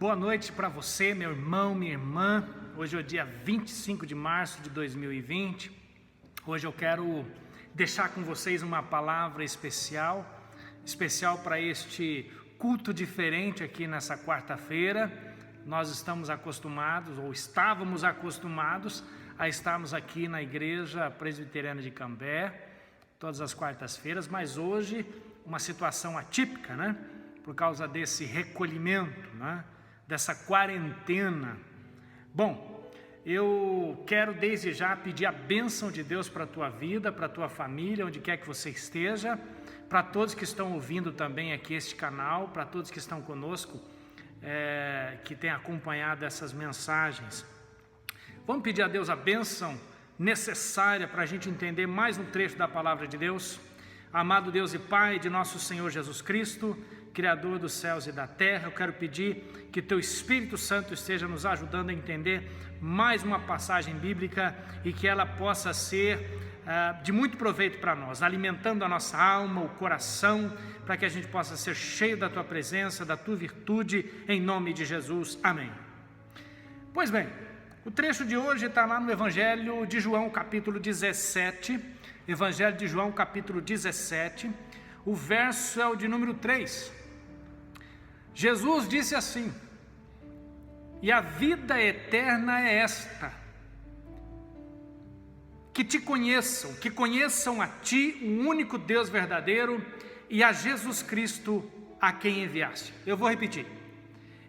Boa noite para você, meu irmão, minha irmã. Hoje é o dia 25 de março de 2020. Hoje eu quero deixar com vocês uma palavra especial para este culto diferente aqui nessa quarta-feira. Nós estávamos acostumados a estarmos aqui na Igreja Presbiteriana de Cambé, todas as quartas-feiras, mas hoje uma situação atípica, né? Por causa desse recolhimento, né? Dessa quarentena. Bom, eu quero desde já pedir a bênção de Deus para a tua vida, para a tua família, onde quer que você esteja, para todos que estão ouvindo também aqui este canal, para todos que estão conosco, que têm acompanhado essas mensagens. Vamos pedir a Deus a bênção necessária para a gente entender mais um trecho da palavra de Deus. Amado Deus e Pai de nosso Senhor Jesus Cristo, Criador dos céus e da terra, eu quero pedir que Teu Espírito Santo esteja nos ajudando a entender mais uma passagem bíblica e que ela possa ser de muito proveito para nós, alimentando a nossa alma, o coração, para que a gente possa ser cheio da Tua presença, da Tua virtude, em nome de Jesus. Amém. Pois bem, o trecho de hoje está lá no Evangelho de João, capítulo 17, Evangelho de João, capítulo 17, o verso é o de número 3. Jesus disse assim: e a vida eterna é esta, que te conheçam, que conheçam a Ti, o único Deus verdadeiro, e a Jesus Cristo, a quem enviaste. Eu vou repetir.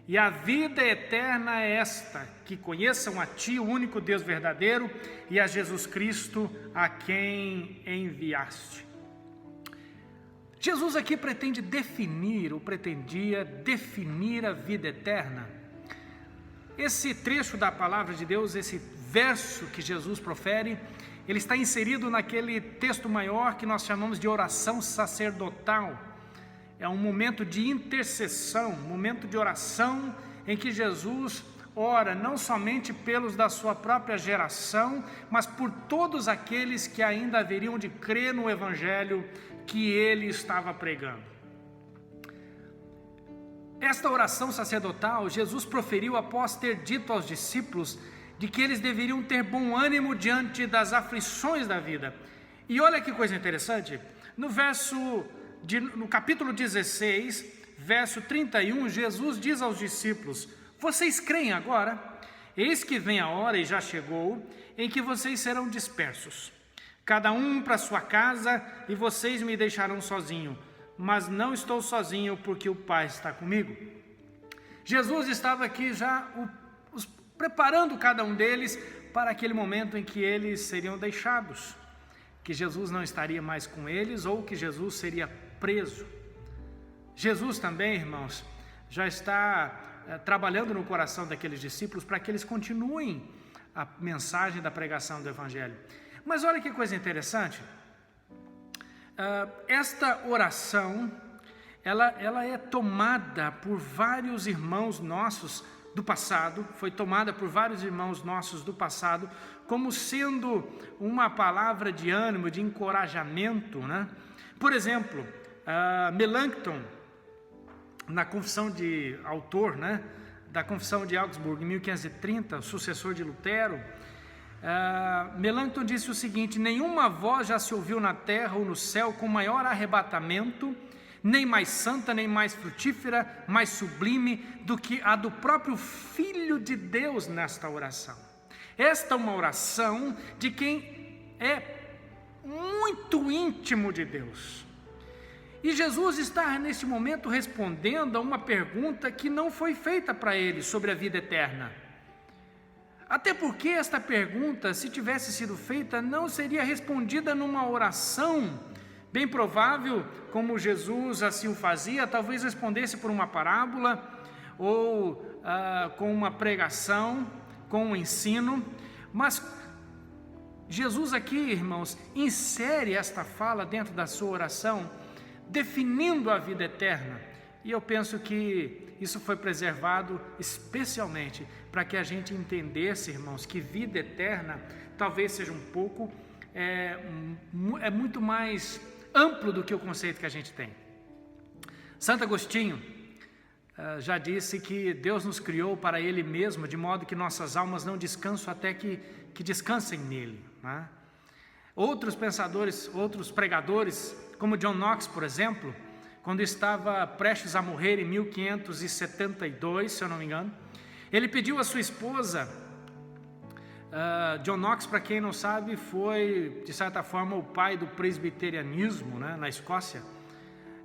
E a vida eterna é esta, que conheçam a Ti, o único Deus verdadeiro, e a Jesus Cristo, a quem enviaste. Jesus aqui pretendia definir a vida eterna. Esse trecho da palavra de Deus, esse verso que Jesus profere, ele está inserido naquele texto maior que nós chamamos de oração sacerdotal. É um momento de intercessão, um momento de oração em que Jesus ora não somente pelos da sua própria geração, mas por todos aqueles que ainda haveriam de crer no Evangelho que ele estava pregando. Esta oração sacerdotal Jesus proferiu após ter dito aos discípulos de que eles deveriam ter bom ânimo diante das aflições da vida. E olha que coisa interessante, no capítulo 16, verso 31, Jesus diz aos discípulos: vocês creem agora? Eis que vem a hora, e já chegou, em que vocês serão dispersos, cada um para sua casa, e vocês me deixarão sozinho. Mas não estou sozinho, porque o Pai está comigo. Jesus estava aqui já preparando cada um deles para aquele momento em que eles seriam deixados, que Jesus não estaria mais com eles, ou que Jesus seria preso. Jesus também, irmãos, já está trabalhando no coração daqueles discípulos para que eles continuem a mensagem da pregação do Evangelho. Mas olha que coisa interessante, esta oração, ela é tomada por vários irmãos nossos do passado, foi tomada por vários irmãos nossos do passado, como sendo uma palavra de ânimo, de encorajamento, né? Por exemplo, Melanchthon, na confissão de autor, né, da confissão de Augsburg, em 1530, sucessor de Lutero, Melanchthon disse o seguinte: nenhuma voz já se ouviu na terra ou no céu com maior arrebatamento, nem mais santa, nem mais frutífera, mais sublime do que a do próprio Filho de Deus nesta oração. Esta é uma oração de quem é muito íntimo de Deus. E Jesus está neste momento respondendo a uma pergunta que não foi feita para ele sobre a vida eterna. Até porque esta pergunta, se tivesse sido feita, não seria respondida numa oração. Bem provável, como Jesus assim o fazia, talvez respondesse por uma parábola, ou com uma pregação, com um ensino. Mas Jesus aqui, irmãos, insere esta fala dentro da sua oração, definindo a vida eterna. E eu penso que isso foi preservado especialmente para que a gente entendesse, irmãos, que vida eterna talvez seja um pouco, é muito mais amplo do que o conceito que a gente tem. Santo Agostinho, já disse que Deus nos criou para Ele mesmo, de modo que nossas almas não descansam até que descansem nele, né? Outros pensadores, outros pregadores, como John Knox, por exemplo, quando estava prestes a morrer em 1572, se eu não me engano, ele pediu à sua esposa, John Knox, para quem não sabe, foi, de certa forma, o pai do presbiterianismo, né, na Escócia.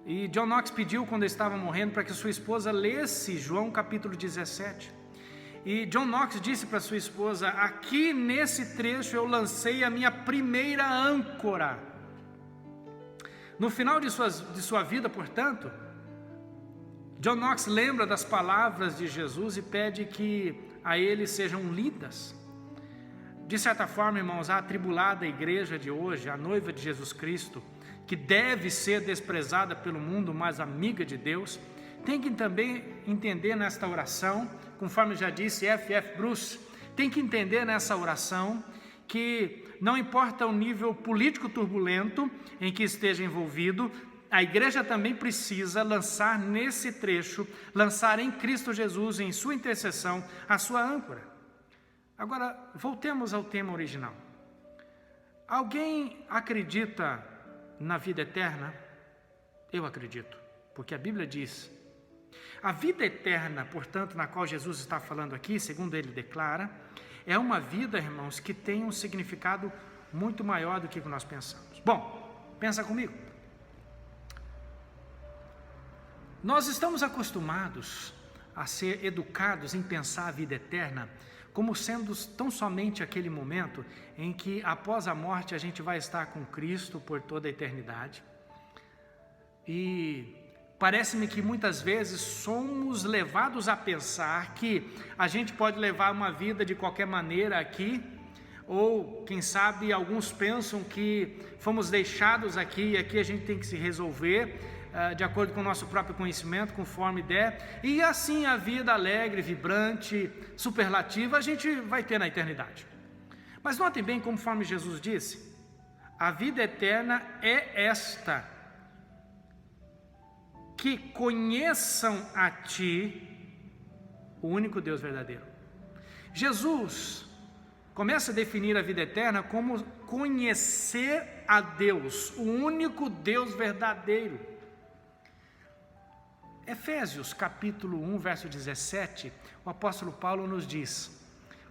E John Knox pediu, quando estava morrendo, para que sua esposa lesse João capítulo 17. E John Knox disse para sua esposa: aqui nesse trecho eu lancei a minha primeira âncora. No final de sua vida, portanto, John Knox lembra das palavras de Jesus e pede que a ele sejam lidas. De certa forma, irmãos, a atribulada igreja de hoje, a noiva de Jesus Cristo, que deve ser desprezada pelo mundo, mas amiga de Deus, tem que também entender nesta oração, conforme já disse F.F. Bruce, tem que entender nessa oração que não importa o nível político turbulento em que esteja envolvido, a igreja também precisa lançar nesse trecho, lançar em Cristo Jesus, em sua intercessão, a sua âncora. Agora, voltemos ao tema original. Alguém acredita na vida eterna? Eu acredito, porque a Bíblia diz. A vida eterna, portanto, na qual Jesus está falando aqui, segundo ele declara, é uma vida, irmãos, que tem um significado muito maior do que nós pensamos. Bom, pensa comigo. Nós estamos acostumados a ser educados em pensar a vida eterna como sendo tão somente aquele momento em que após a morte a gente vai estar com Cristo por toda a eternidade. E parece-me que muitas vezes somos levados a pensar que a gente pode levar uma vida de qualquer maneira aqui, ou quem sabe alguns pensam que fomos deixados aqui e aqui a gente tem que se resolver de acordo com o nosso próprio conhecimento, conforme der, e assim a vida alegre, vibrante, superlativa a gente vai ter na eternidade. Mas notem bem, conforme Jesus disse, a vida eterna é esta: que conheçam a Ti, o único Deus verdadeiro. Jesus começa a definir a vida eterna como conhecer a Deus, o único Deus verdadeiro. Efésios capítulo 1, verso 17, o apóstolo Paulo nos diz: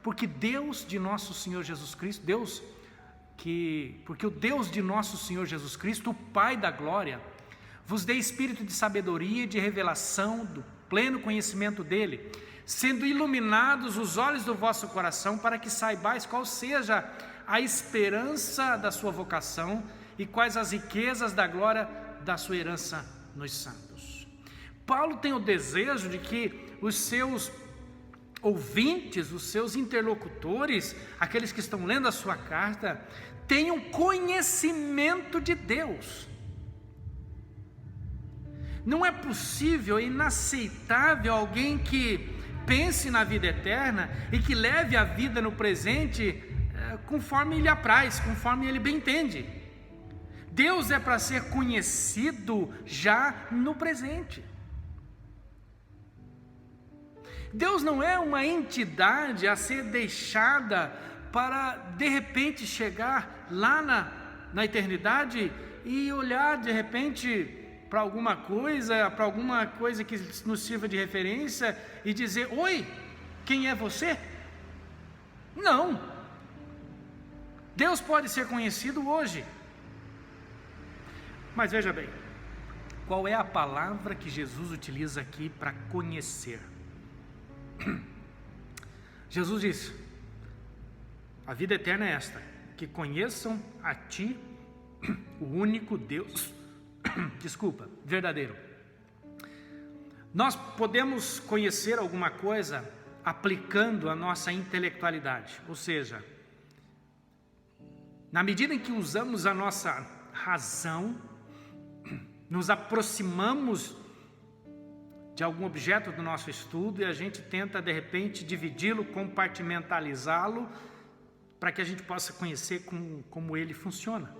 porque Deus de nosso Senhor Jesus Cristo, porque o Deus de nosso Senhor Jesus Cristo, o Pai da glória, vos dê espírito de sabedoria e de revelação do pleno conhecimento dele, sendo iluminados os olhos do vosso coração, para que saibais qual seja a esperança da sua vocação e quais as riquezas da glória da sua herança nos santos. Paulo tem o desejo de que os seus ouvintes, os seus interlocutores, aqueles que estão lendo a sua carta, tenham conhecimento de Deus. Não é possível, é inaceitável alguém que pense na vida eterna e que leve a vida no presente conforme lhe apraz, conforme ele bem entende. Deus é para ser conhecido já no presente. Deus não é uma entidade a ser deixada para de repente chegar lá na eternidade e olhar de repente para alguma coisa que nos sirva de referência e dizer: oi, quem é você? Não. Deus pode ser conhecido hoje. Mas veja bem, qual é a palavra que Jesus utiliza aqui para conhecer? Jesus disse: a vida eterna é esta, que conheçam a Ti, o único Deus, verdadeiro. Nós podemos conhecer alguma coisa aplicando a nossa intelectualidade, ou seja, na medida em que usamos a nossa razão, nos aproximamos de algum objeto do nosso estudo e a gente tenta de repente dividi-lo, compartimentalizá-lo, para que a gente possa conhecer como ele funciona.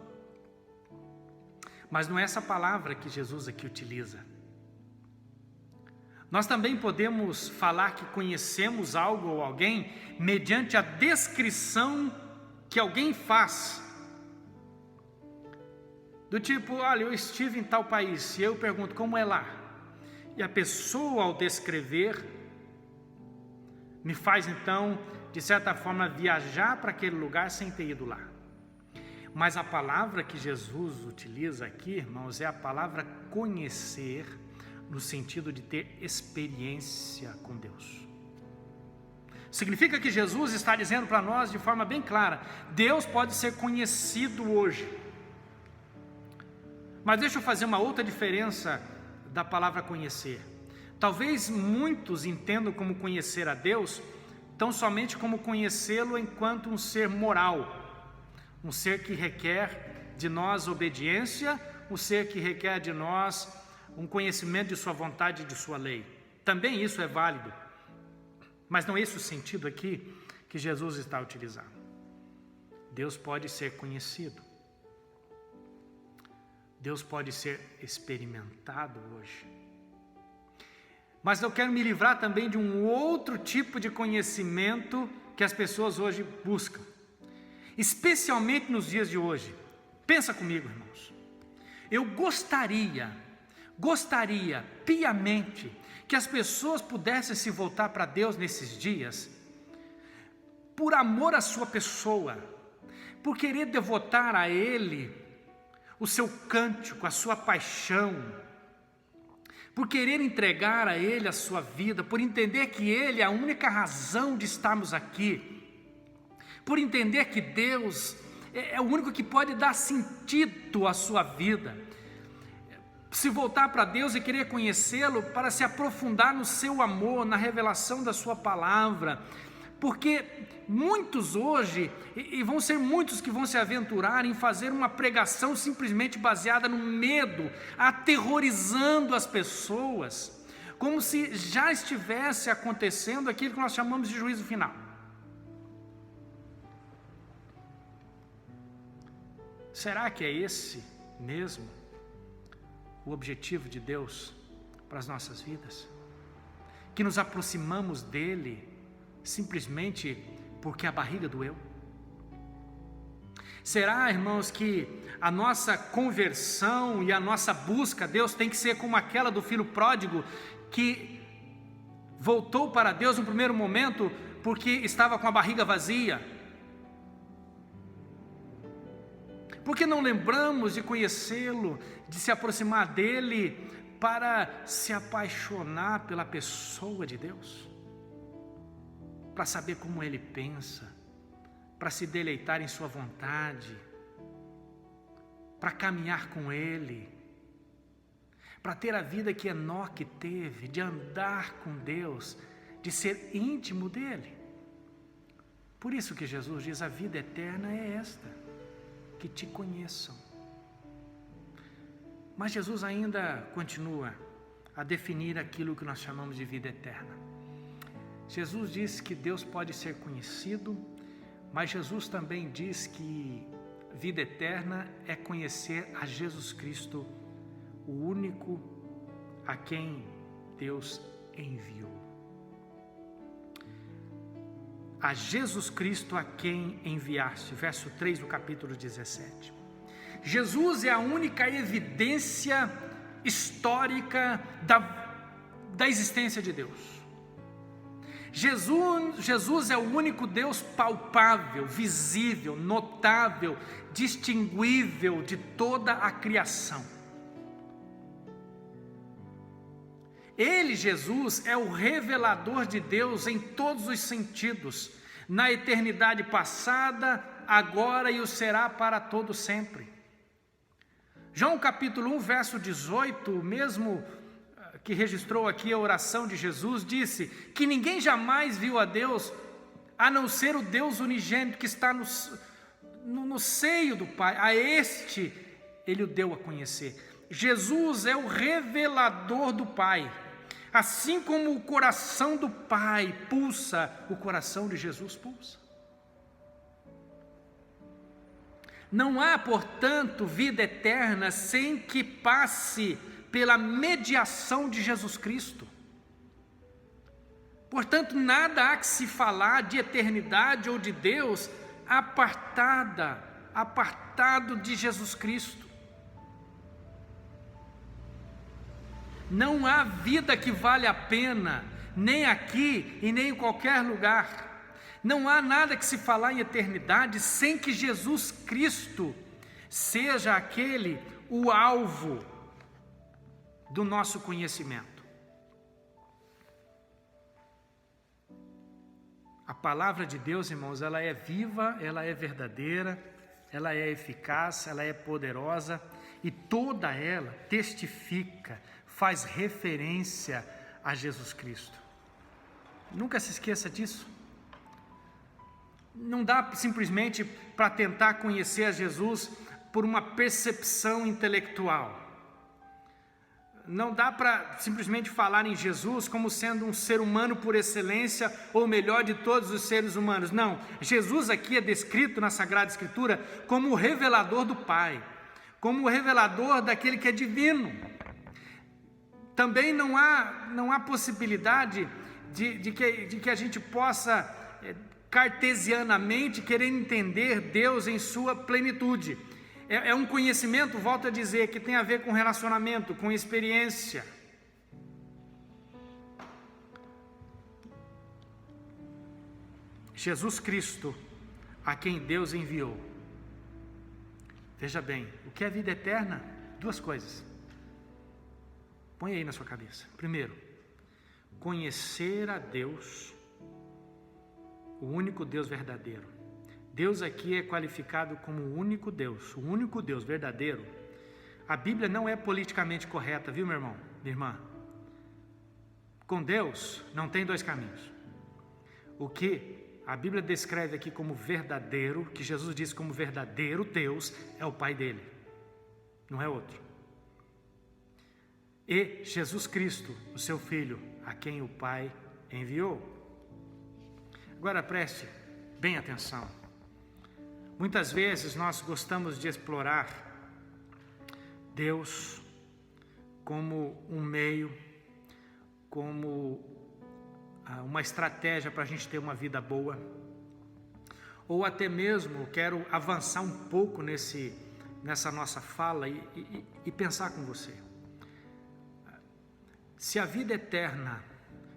Mas não é essa palavra que Jesus aqui utiliza. Nós também podemos falar que conhecemos algo ou alguém mediante a descrição que alguém faz. Do tipo, olha, eu estive em tal país, e eu pergunto, como é lá? E a pessoa, ao descrever, me faz então, de certa forma, viajar para aquele lugar sem ter ido lá. Mas a palavra que Jesus utiliza aqui, irmãos, é a palavra conhecer, no sentido de ter experiência com Deus. Significa que Jesus está dizendo para nós de forma bem clara, Deus pode ser conhecido hoje. Mas deixa eu fazer uma outra diferença da palavra conhecer. Talvez muitos entendam como conhecer a Deus, tão somente como conhecê-lo enquanto um ser moral, um ser que requer de nós obediência, um ser que requer de nós um conhecimento de sua vontade e de sua lei. Também isso é válido, mas não é esse o sentido aqui que Jesus está utilizando. Deus pode ser conhecido. Deus pode ser experimentado hoje. Mas eu quero me livrar também de um outro tipo de conhecimento que as pessoas hoje buscam, especialmente nos dias de hoje. Pensa comigo, irmãos. Eu gostaria piamente que as pessoas pudessem se voltar para Deus nesses dias, por amor à sua pessoa, por querer devotar a Ele o seu cântico, a sua paixão, por querer entregar a Ele a sua vida, por entender que Ele é a única razão de estarmos aqui, por entender que Deus é o único que pode dar sentido à sua vida, se voltar para Deus e querer conhecê-lo para se aprofundar no seu amor, na revelação da sua palavra, porque muitos hoje, e vão ser muitos que vão se aventurar em fazer uma pregação simplesmente baseada no medo, aterrorizando as pessoas, como se já estivesse acontecendo aquilo que nós chamamos de juízo final. Será que é esse mesmo o objetivo de Deus para as nossas vidas? Que nos aproximamos dele simplesmente porque a barriga doeu? Será, irmãos, que a nossa conversão e a nossa busca a Deus tem que ser como aquela do filho pródigo, que voltou para Deus no primeiro momento porque estava com a barriga vazia? Porque não lembramos de conhecê-lo, de se aproximar dele para se apaixonar pela pessoa de Deus? Para saber como Ele pensa, para se deleitar em sua vontade, para caminhar com Ele, para ter a vida que Enoque teve, de andar com Deus, de ser íntimo dEle. Por isso que Jesus diz, a vida eterna é esta, que te conheçam. Mas Jesus ainda continua a definir aquilo que nós chamamos de vida eterna. Jesus diz que Deus pode ser conhecido, mas Jesus também diz que vida eterna é conhecer a Jesus Cristo, o único a quem Deus enviou. A Jesus Cristo a quem enviaste, verso 3 do capítulo 17. Jesus é a única evidência histórica da existência de Deus. Jesus é o único Deus palpável, visível, notável, distinguível de toda a criação. Ele, Jesus, é o revelador de Deus em todos os sentidos, na eternidade passada, agora e o será para todo sempre. João capítulo 1, verso 18, mesmo que registrou aqui a oração de Jesus, disse que ninguém jamais viu a Deus, a não ser o Deus unigênito que está no seio do Pai. A este Ele o deu a conhecer. Jesus é o revelador do Pai. Assim como o coração do Pai pulsa, o coração de Jesus pulsa. Não há, portanto, vida eterna sem que passe pela mediação de Jesus Cristo. Portanto, nada há que se falar de eternidade ou de Deus apartado de Jesus Cristo. Não há vida que vale a pena, nem aqui e nem em qualquer lugar. Não há nada que se falar em eternidade sem que Jesus Cristo seja o alvo do nosso conhecimento. A palavra de Deus, irmãos, ela é viva, ela é verdadeira, ela é eficaz, ela é poderosa e toda ela testifica, faz referência a Jesus Cristo. Nunca se esqueça disso. Não dá simplesmente para tentar conhecer a Jesus por uma percepção intelectual. Não dá para simplesmente falar em Jesus como sendo um ser humano por excelência, ou o melhor de todos os seres humanos. Não, Jesus aqui é descrito na Sagrada Escritura como o revelador do Pai, como o revelador daquele que é divino. Também não há possibilidade de que a gente possa cartesianamente querer entender Deus em sua plenitude. É um conhecimento, volto a dizer, que tem a ver com relacionamento, com experiência. Jesus Cristo, a quem Deus enviou. Veja bem, o que é vida eterna? Duas coisas. Põe aí na sua cabeça. Primeiro, conhecer a Deus, o único Deus verdadeiro. Deus aqui é qualificado como o único Deus verdadeiro. A Bíblia não é politicamente correta, viu, meu irmão, minha irmã? Com Deus não tem dois caminhos. O que a Bíblia descreve aqui como verdadeiro, que Jesus diz como verdadeiro Deus, é o Pai dele, não é outro. E Jesus Cristo, o seu Filho, a quem o Pai enviou. Agora preste bem atenção. Muitas vezes nós gostamos de explorar Deus como um meio, como uma estratégia para a gente ter uma vida boa, ou até mesmo quero avançar um pouco nessa nossa fala e pensar com você. Se a vida eterna,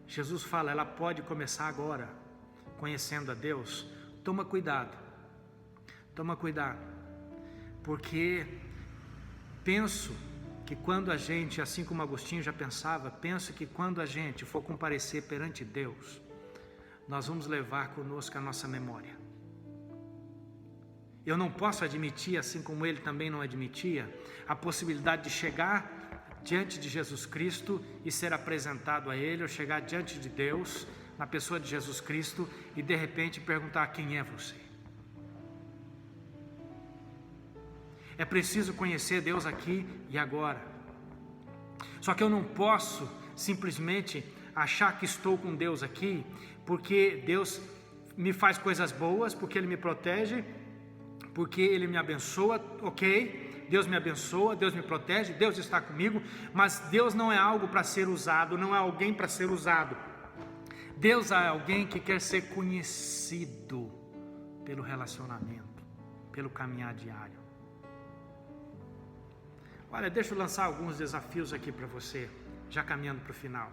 Jesus fala, ela pode começar agora, conhecendo a Deus, toma cuidado, porque penso que quando a gente, assim como Agostinho já pensava, penso que quando a gente for comparecer perante Deus, nós vamos levar conosco a nossa memória. Eu não posso admitir, assim como ele também não admitia, a possibilidade de chegar diante de Jesus Cristo e ser apresentado a Ele, ou chegar diante de Deus, na pessoa de Jesus Cristo, e de repente perguntar: quem é você? É preciso conhecer Deus aqui e agora. Só que eu não posso simplesmente achar que estou com Deus aqui, porque Deus me faz coisas boas, porque Ele me protege, porque Ele me abençoa, ok? Deus me abençoa, Deus me protege, Deus está comigo, mas Deus não é algo para ser usado, não é alguém para ser usado. Deus é alguém que quer ser conhecido pelo relacionamento, pelo caminhar diário. Olha, deixa eu lançar alguns desafios aqui para você, já caminhando para o final.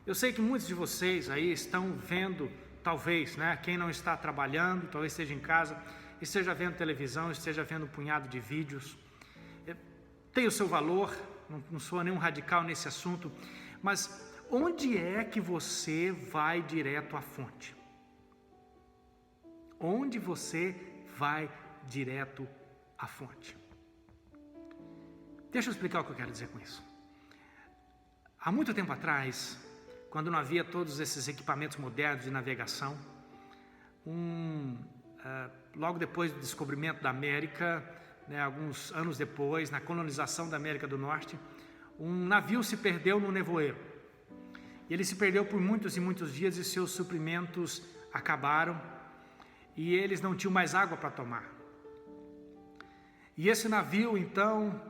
Eu sei que muitos de vocês aí estão vendo, talvez, né? Quem não está trabalhando, talvez esteja em casa, esteja vendo televisão, esteja vendo um punhado de vídeos. Tem o seu valor, não sou nenhum radical nesse assunto, mas onde é que você vai direto à fonte? Onde você vai direto à fonte? Deixa eu explicar o que eu quero dizer com isso. Há muito tempo atrás, quando não havia todos esses equipamentos modernos de navegação, logo depois do descobrimento da América, né, alguns anos depois, na colonização da América do Norte, um navio se perdeu no nevoeiro. E ele se perdeu por muitos e muitos dias e seus suprimentos acabaram e eles não tinham mais água para tomar. E esse navio, então,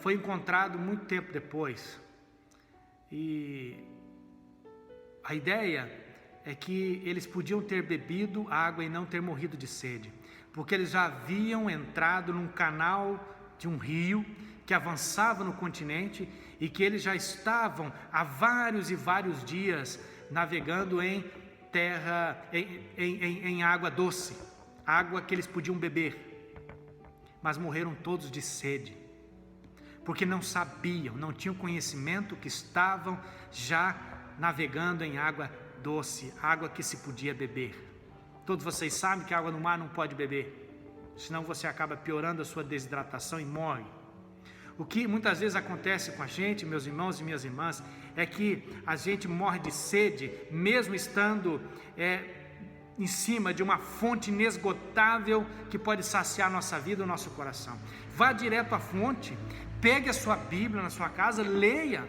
foi encontrado muito tempo depois. E A ideia é que eles podiam ter bebido água e não ter morrido de sede, porque eles já haviam entrado num canal de um rio que avançava no continente e que eles já estavam há vários e vários dias navegando em terra, em água doce, água que eles podiam beber, mas morreram todos de sede, porque não sabiam, não tinham conhecimento que estavam já navegando em água doce, água que se podia beber. Todos vocês sabem que a água no mar não pode beber, senão você acaba piorando a sua desidratação e morre. O que muitas vezes acontece com a gente, meus irmãos e minhas irmãs, é que a gente morre de sede, mesmo estando em cima de uma fonte inesgotável que pode saciar nossa vida, o nosso coração. Vá direto à fonte, pegue a sua Bíblia na sua casa, leia.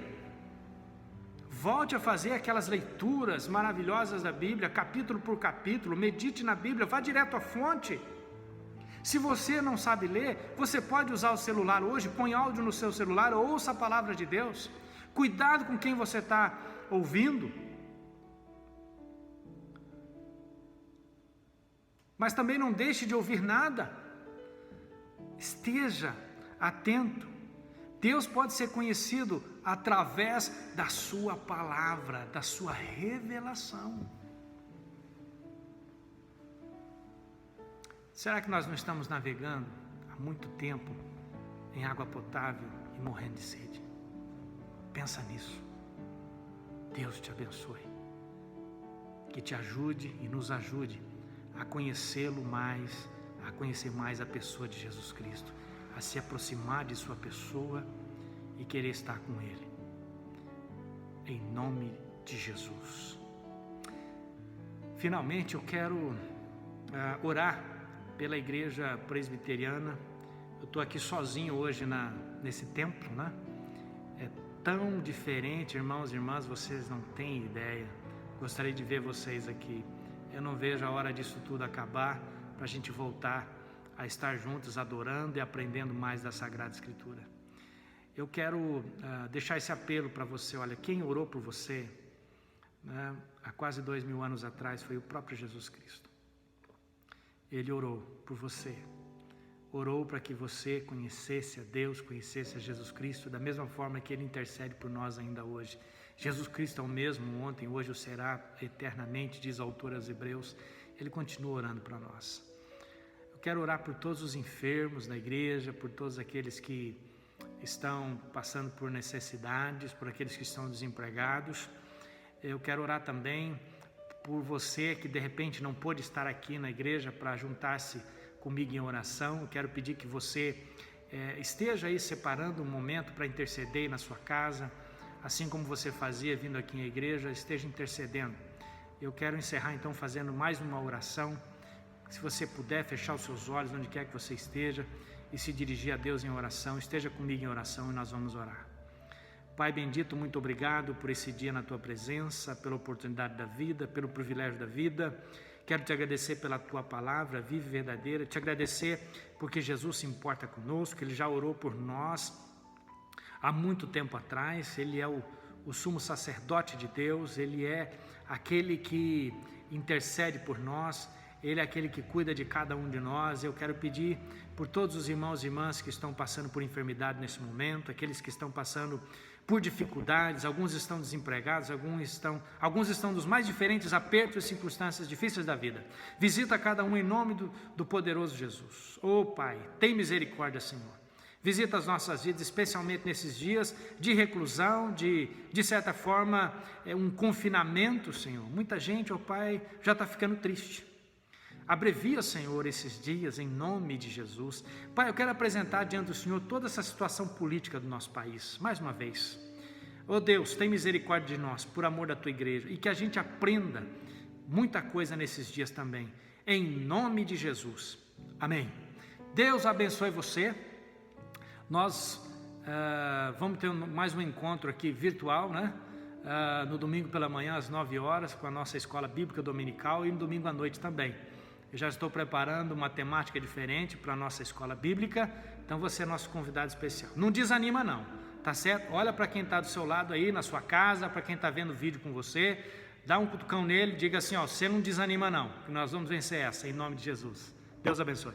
Volte a fazer aquelas leituras maravilhosas da Bíblia, capítulo por capítulo, medite na Bíblia, vá direto à fonte. Se você não sabe ler, você pode usar o celular hoje, põe áudio no seu celular, ouça a palavra de Deus. Cuidado com quem você está ouvindo. Mas também não deixe de ouvir nada. Esteja atento. Deus pode ser conhecido através da sua palavra, da sua revelação. Será que nós não estamos navegando há muito tempo em água potável e morrendo de sede? Pensa nisso. Deus te abençoe. Que te ajude e nos ajude a conhecê-lo mais, a conhecer mais a pessoa de Jesus Cristo, a se aproximar de sua pessoa e querer estar com Ele. Em nome de Jesus. Finalmente eu quero orar pela igreja presbiteriana. Eu estou aqui sozinho hoje nesse templo, né? É tão diferente, irmãos e irmãs, vocês não têm ideia. Gostaria de ver vocês aqui. Eu não vejo a hora disso tudo acabar, para a gente voltar a estar juntos, adorando e aprendendo mais da Sagrada Escritura. Eu quero deixar esse apelo para você. Olha, quem orou por você, né, há quase 2000 anos atrás foi o próprio Jesus Cristo. Ele orou por você, orou para que você conhecesse a Deus, conhecesse a Jesus Cristo, da mesma forma que Ele intercede por nós ainda hoje. Jesus Cristo é o mesmo ontem, hoje o será eternamente, diz o autor aos Hebreus. Ele continua orando para nós. Eu quero orar por todos os enfermos na igreja, por todos aqueles que estão passando por necessidades, por aqueles que estão desempregados. Eu quero orar também por você que de repente não pôde estar aqui na igreja para juntar-se comigo em oração. Eu quero pedir que você esteja aí separando um momento para interceder na sua casa, assim como você fazia vindo aqui à igreja, esteja intercedendo. Eu quero encerrar então fazendo mais uma oração. Se você puder fechar os seus olhos onde quer que você esteja e se dirigir a Deus em oração, esteja comigo em oração e nós vamos orar. Pai bendito, muito obrigado por esse dia na Tua presença, pela oportunidade da vida, pelo privilégio da vida. Quero Te agradecer pela Tua palavra viva e verdadeira, Te agradecer porque Jesus se importa conosco, Ele já orou por nós há muito tempo atrás. Ele é o sumo sacerdote de Deus, Ele é aquele que intercede por nós, Ele é aquele que cuida de cada um de nós. Eu quero pedir por todos os irmãos e irmãs que estão passando por enfermidade nesse momento, aqueles que estão passando por dificuldades, alguns estão desempregados, alguns estão nos mais diferentes apertos e circunstâncias difíceis da vida. Visita cada um em nome do poderoso Jesus. Oh Pai, tem misericórdia, Senhor. Visita as nossas vidas, especialmente nesses dias de reclusão, de certa forma, um confinamento, Senhor. Muita gente, oh Pai, já está ficando triste. Abrevia, Senhor, esses dias, em nome de Jesus. Pai, eu quero apresentar diante do Senhor toda essa situação política do nosso país, mais uma vez. Oh Deus, tem misericórdia de nós, por amor da Tua igreja, e que a gente aprenda muita coisa nesses dias também, em nome de Jesus. Amém. Deus abençoe você. Nós vamos ter mais um encontro aqui virtual, né? No domingo pela manhã, às 9 horas, com a nossa escola bíblica dominical, e no domingo à noite também. Eu já estou preparando uma temática diferente para a nossa escola bíblica, então você é nosso convidado especial. Não desanima não, tá certo? Olha para quem está do seu lado aí, na sua casa, para quem está vendo o vídeo com você, dá um cutucão nele, diga assim, ó, você não desanima não, que nós vamos vencer essa, em nome de Jesus. Deus abençoe.